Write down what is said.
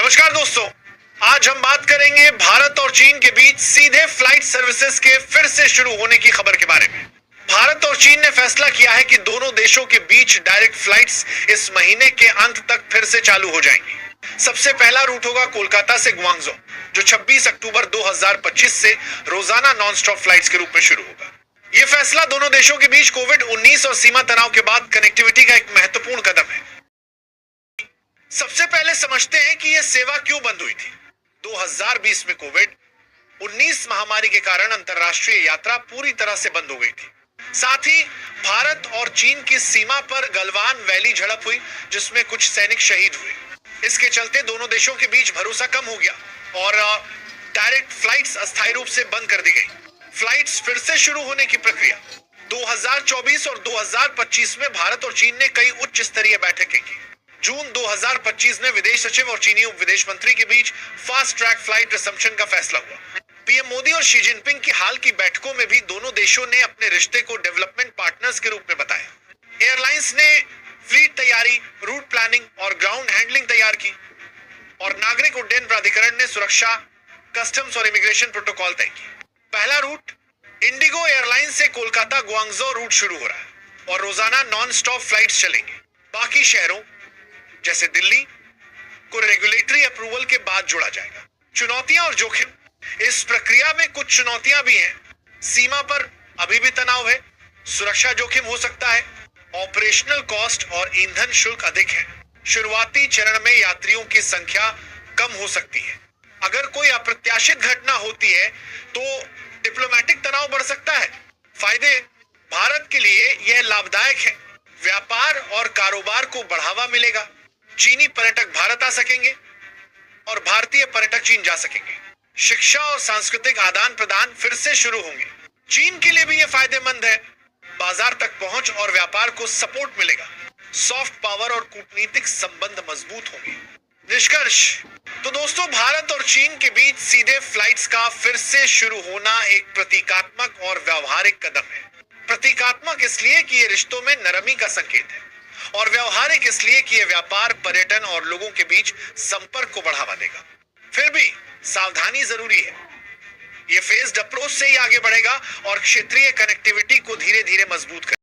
नमस्कार दोस्तों, आज हम बात करेंगे भारत और चीन के बीच सीधे फ्लाइट सर्विसेज के फिर से शुरू होने की खबर के बारे में। भारत और चीन ने फैसला किया है कि दोनों देशों के बीच डायरेक्ट फ्लाइट्स इस महीने के अंत तक फिर से चालू हो जाएंगी। सबसे पहला रूट होगा कोलकाता से ग्वांगझो, जो 26 अक्टूबर 2025 से रोजाना नॉन स्टॉप फ्लाइट्स के रूप में शुरू होगा। यह फैसला दोनों देशों के बीच कोविड-19 और सीमा तनाव के बाद कनेक्टिविटी का एक महत्वपूर्ण कदम है। सबसे पहले समझते हैं कि यह सेवा क्यों बंद हुई थी। 2020 में कोविड-19 महामारी के कारण अंतर्राष्ट्रीय यात्रा पूरी तरह से बंद हो गई थी। साथ ही भारत और चीन की सीमा पर गलवान वैली झड़प हुई, जिसमें कुछ सैनिक शहीद हुए। इसके चलते दोनों देशों के बीच भरोसा कम हो गया और डायरेक्ट फ्लाइट्स अस्थायी रूप से बंद कर दी गई। फ्लाइट्स फिर से शुरू होने की प्रक्रिया 2024 और 2025 में भारत और चीन ने कई उच्च स्तरीय बैठकें की। जून 2025 में विदेश सचिव और चीनी उप विदेश मंत्री के बीच फास्ट ट्रैक फ्लाइट रिसम्पशन का फैसला हुआ। पीएम मोदी और शी जिनपिंग की हाल की बैठकों में भी दोनों देशों ने अपने रिश्ते को डेवलपमेंट पार्टनर्स के रूप में बताया। एयरलाइंस ने फ्लीट तैयारी, रूट प्लानिंग और ग्राउंड हैंडलिंग तैयार की और नागरिक उड्डयन प्राधिकरण ने सुरक्षा, कस्टम्स और इमिग्रेशन प्रोटोकॉल तय किए। पहला रूट इंडिगो एयरलाइन से कोलकाता ग्वांगझो रूट शुरू हो रहा है और रोजाना नॉन स्टॉप फ्लाइट्स चलेंगे। बाकी शहरों जैसे दिल्ली को रेगुलेटरी अप्रूवल के बाद जोड़ा जाएगा। चुनौतियां और जोखिम, इस प्रक्रिया में कुछ चुनौतियां भी हैं। सीमा पर अभी भी तनाव है, सुरक्षा जोखिम हो सकता है, ऑपरेशनल कॉस्ट और ईंधन शुल्क अधिक है। शुरुआती चरण में यात्रियों की संख्या कम हो सकती है। अगर कोई अप्रत्याशित घटना होती है तो डिप्लोमेटिक तनाव बढ़ सकता है। फायदे, भारत के लिए यह लाभदायक है। व्यापार और कारोबार को बढ़ावा मिलेगा। चीनी पर्यटक भारत आ सकेंगे और भारतीय पर्यटक चीन जा सकेंगे। शिक्षा और सांस्कृतिक आदान प्रदान फिर से शुरू होंगे। चीन के लिए भी यह फायदेमंद है। बाजार तक पहुंच और व्यापार को सपोर्ट मिलेगा। सॉफ्ट पावर और कूटनीतिक संबंध मजबूत होंगे। निष्कर्ष, तो दोस्तों, भारत और चीन के बीच सीधे फ्लाइट्स का फिर से शुरू होना एक प्रतीकात्मक और व्यावहारिक कदम है। प्रतीकात्मक इसलिए कि यह रिश्तों में नरमी का संकेत है और व्यावहारिक इसलिए कि यह व्यापार, पर्यटन और लोगों के बीच संपर्क को बढ़ावा देगा। फिर भी सावधानी जरूरी है। यह फेज्ड अप्रोच से ही आगे बढ़ेगा और क्षेत्रीय कनेक्टिविटी को धीरे धीरे मजबूत करेगा।